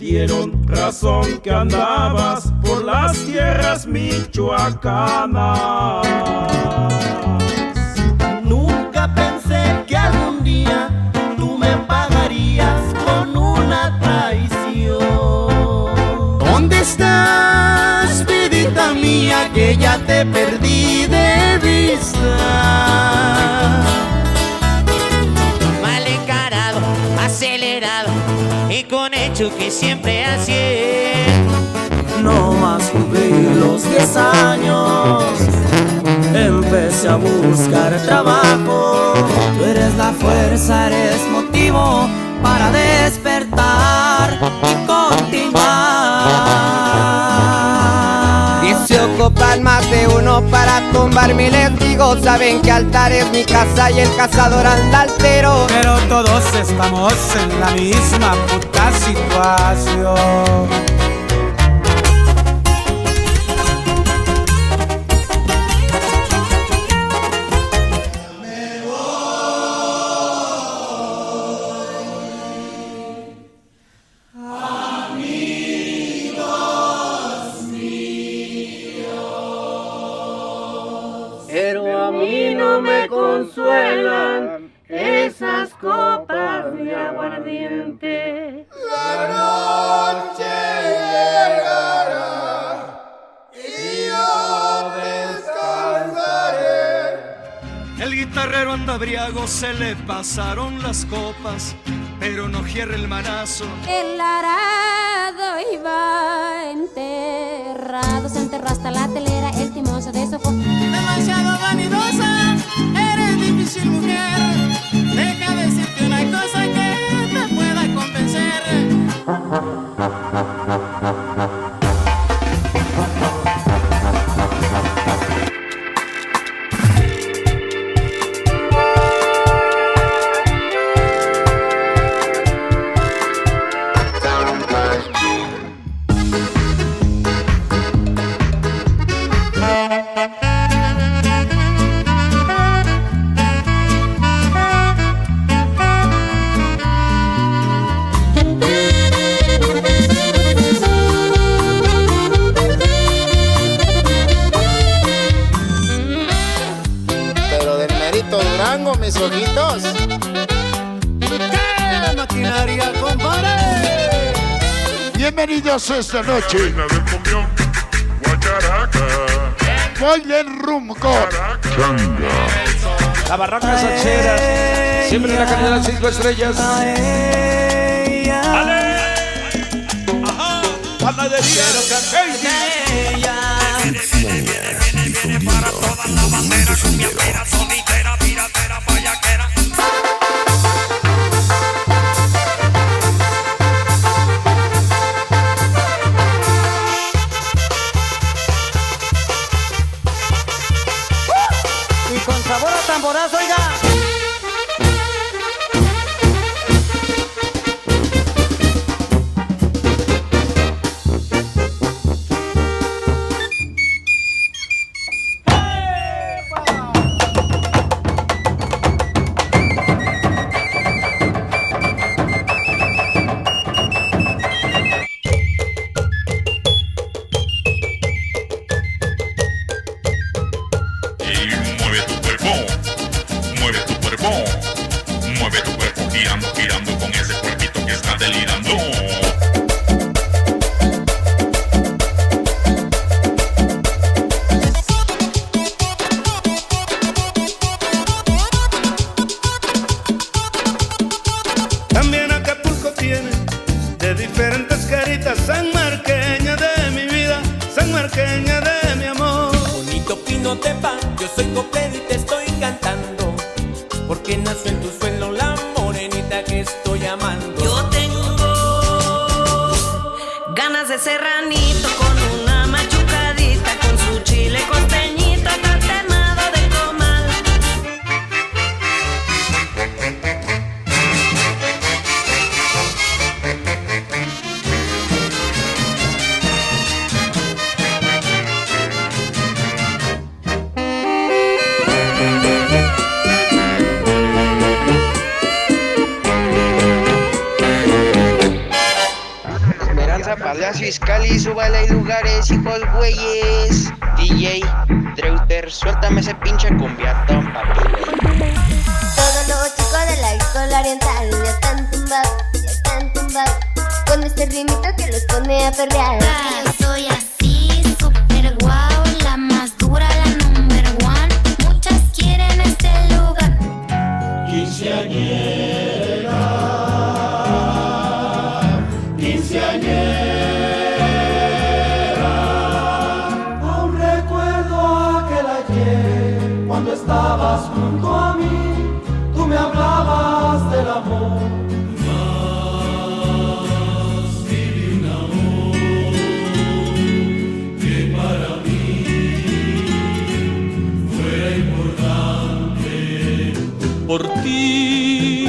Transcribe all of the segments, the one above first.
dieron razón que andabas por las tierras michoacanas. Nunca pensé que algún día tú me pagarías con una traición. ¿Dónde estás, vidita mía, que ya te perdí de vista? Mal encarado, acelerado y con hecho que siempre así. No más cumplir los 10 años, empecé a buscar trabajo. Tú eres la fuerza, eres motivo para despertar y continuar. Y se ocupan más de uno para tumbar mi testigos. Saben que altar es mi casa y el cazador anda altero. Pero todos estamos en la misma puta situación. Pero a mí no me consuelan esas copas de aguardiente. La noche llegará y yo descansaré. El guitarrero anda briago, se le pasaron las copas, pero no hierra el manazo. El arado iba enterrado, se enterró hasta la telera, el timón se deshojó. Demasiado vanidosa, eres difícil mujer. Deja decirte una cosa que te pueda convencer. Durango, mis ojitos. ¡Qué maquinaria, compadre! Bienvenidos esta noche. Reina del cumbión, guacharaca. Bailen rumco. Changa. La Barraca Sancheras, siempre en la calidad de las 5 estrellas. ¡Ale! ¡Ajá! ¡Panadería! Ficcionia, difundiendo el movimiento sonidero. Y con sabor a tamborazo, oiga. Mueve tu cuerpo, girando, girando con ese cuerpito que está delirando. También Acapulco tiene de diferentes caritas, sanmarqueña de mi vida, sanmarqueña de mi amor. Bonito Pinotepa, yo soy copero y te estoy cantando, porque nació en tu suelo la morenita que estoy amando. Yo tengo ganas de serranito con una machucadita, con su chile costeñito tatemado de comal. Lanza Palacio Iscali, súbale hay lugares, hijos güeyes. DJ Dreuter, suéltame ese pinche cumbiatón, papi. Todos los chicos de la escuela oriental ya están tumbados, con este ritmito que los pone a perrear. Yo soy así, super guau, la más dura, la number one. Muchas quieren este lugar. Quinceañera, aún recuerdo aquel ayer, cuando estabas junto a mí, tú me hablabas del amor. Más viví un amor que para mí fuera importante. Por ti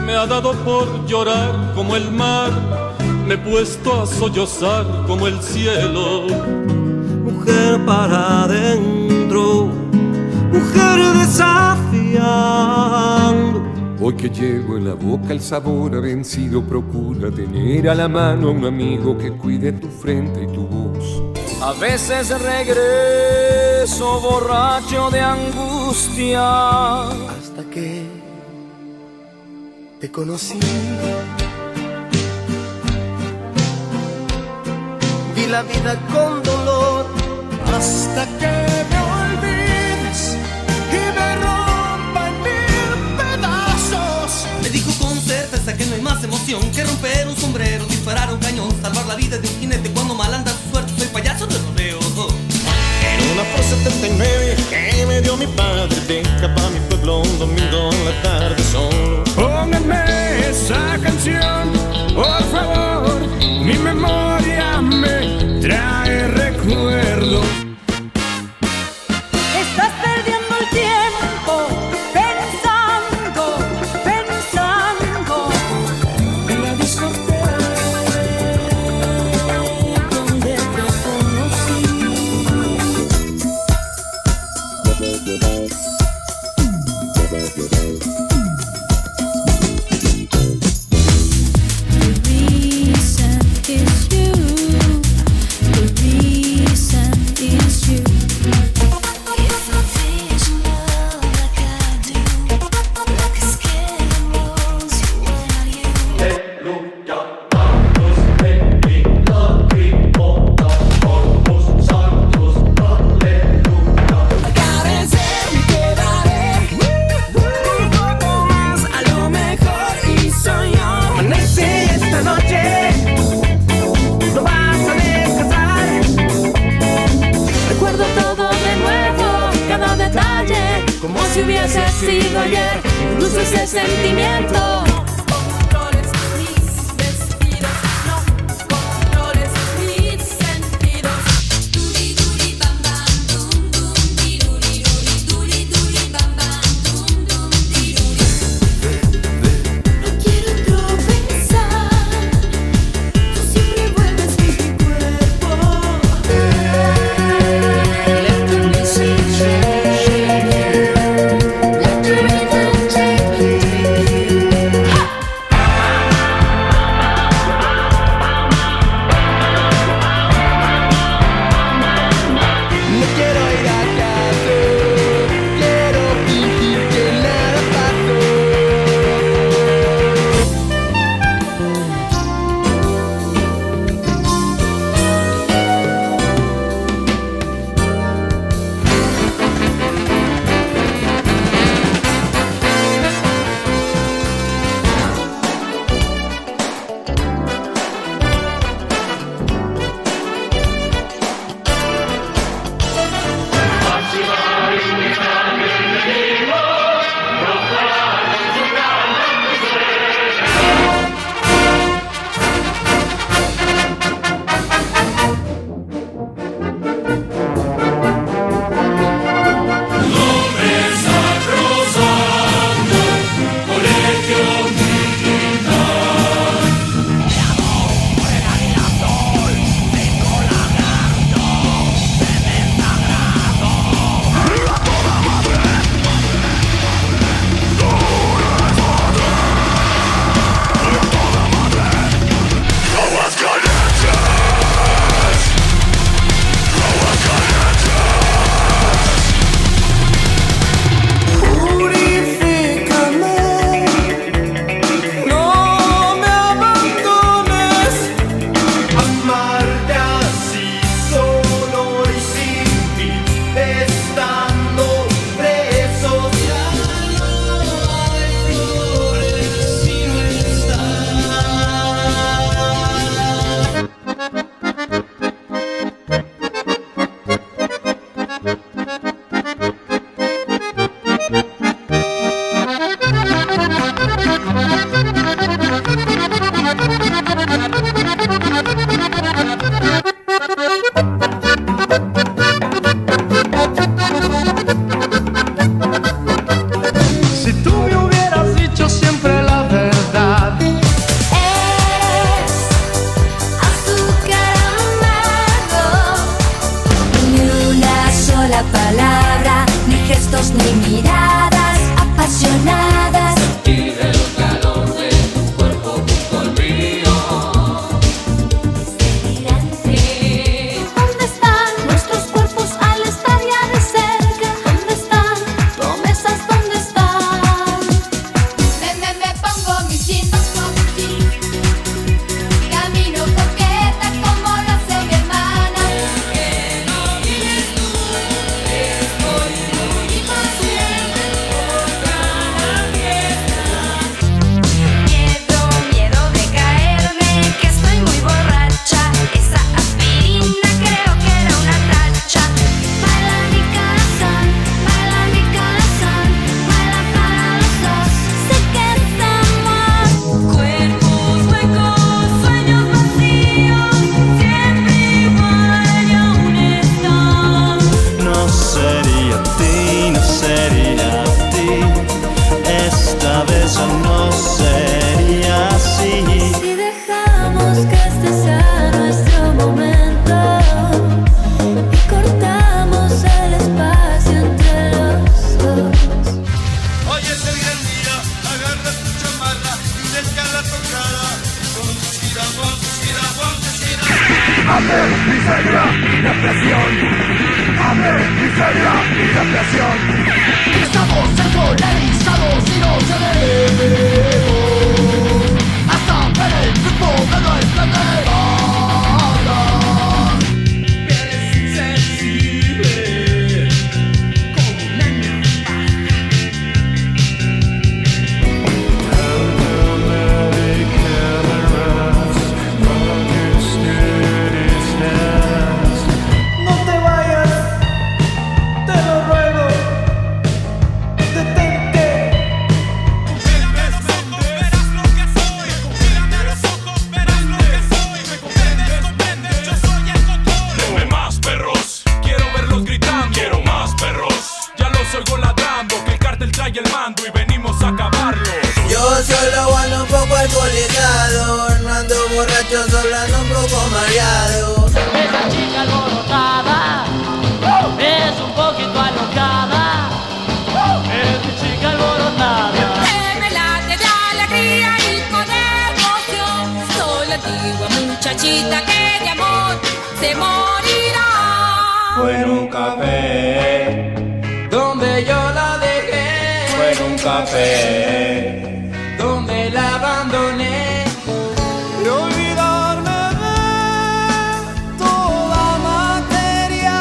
me ha dado por llorar como el mar, me he puesto a sollozar como el cielo. Mujer para adentro, mujer desafiando. Hoy que llevo en la boca el sabor a vencido, procura tener a la mano a un amigo que cuide tu frente y tu voz. A veces regreso borracho de angustia, hasta que te conocí. Vi la vida con dolor hasta que me olvides y me rompa en mil pedazos. Me dijo con certeza que no hay más emoción que romper un sombrero, disparar un cañón, salvar la vida de un jinete cuando mal anda su suerte. Soy payaso de rodeo. En una Ford 79 que me dio mi padre, deja pa' mi pueblo un domingo en la tarde solo. Pónganme esa canción, por favor, mi memoria me trae recuerdos. Estás perdiendo el tiempo pensando En la discoteca donde te conocí. como si hubiese sido ayer, luce ese sentimiento. Controles mis vestidos, no controles mis sentidos. Duri duri bam bam, dum dum di duri duri duri duri bam bam, dum dum di duri. No quiero otro pensar, tú siempre vuelves mi cuerpo. Let the music shake you. Let the rhythm take you. Hambre, miseria y depresión. Hambre, miseria y depresión. Estamos encolerizados y no cedemos hasta ver el triunfo de nuestra guerra. Eres insensible como una No te vayas, te lo ruego, detente. Mírame a los ojos, verás lo que soy. Mírame a los ojos, verás lo que soy. Me comprende, yo soy el control. Denme más perros, quiero verlos gritando. Quiero más perros, ya los oigo ladrando. Que el cártel trae el mando y venimos a acabarlo. Yo solo ando un poco alcoholizado, no ando borracho, solo ando un poco mareado. Esa chica alborotada es un poquito alocada. Es mi chica alborotada. Me late de alegría y con emoción. Soy la antigua muchachita que de amor se morirá. Fue en un café donde yo la dejé. Fue en un café donde la abandoné. Y olvidarme de toda materia.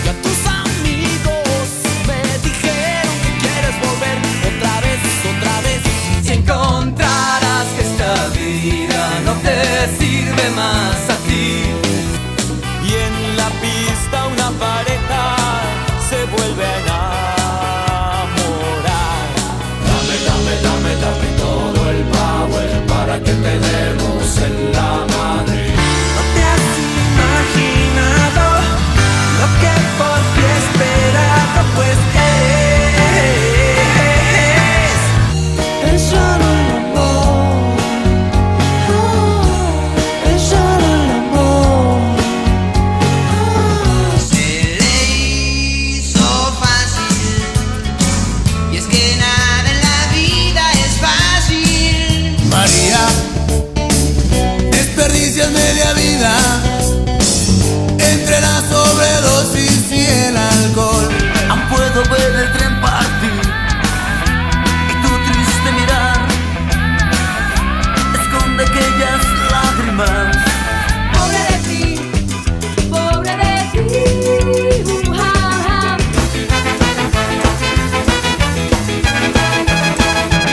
Y a tus amigos me dijeron que quieres volver otra vez. Si encontrarás que esta vida no te sirve más a ti. Y en la pista una pareja se vuelve a enamorar. Dame todo el power para que te demos en la madre. No te has imaginado lo que por ti he esperado, pues es solo el amor. Es solo el amor. Se le hizo fácil, y es que nada en la vida es fácil. María, Desperdicias media vida entre la sobredosis y el alcohol. Aún puedo ver el tren partir y tu triste mirar esconde aquellas lágrimas. Pobre de ti, pobre de ti. Ja, ja.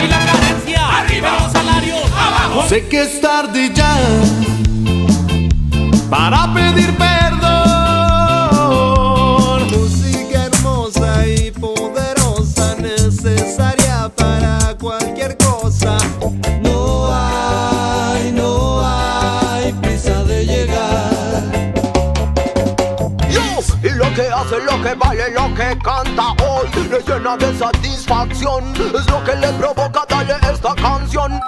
Y la carencia, arriba los salarios, abajo. sé que es tarde ya para pedir perdón. Música hermosa y poderosa, necesaria para cualquier cosa. No hay prisa de llegar. Dios, y lo que hace, lo que vale, lo que canta hoy le llena de satisfacción. Es lo que le provoca darle esta canción.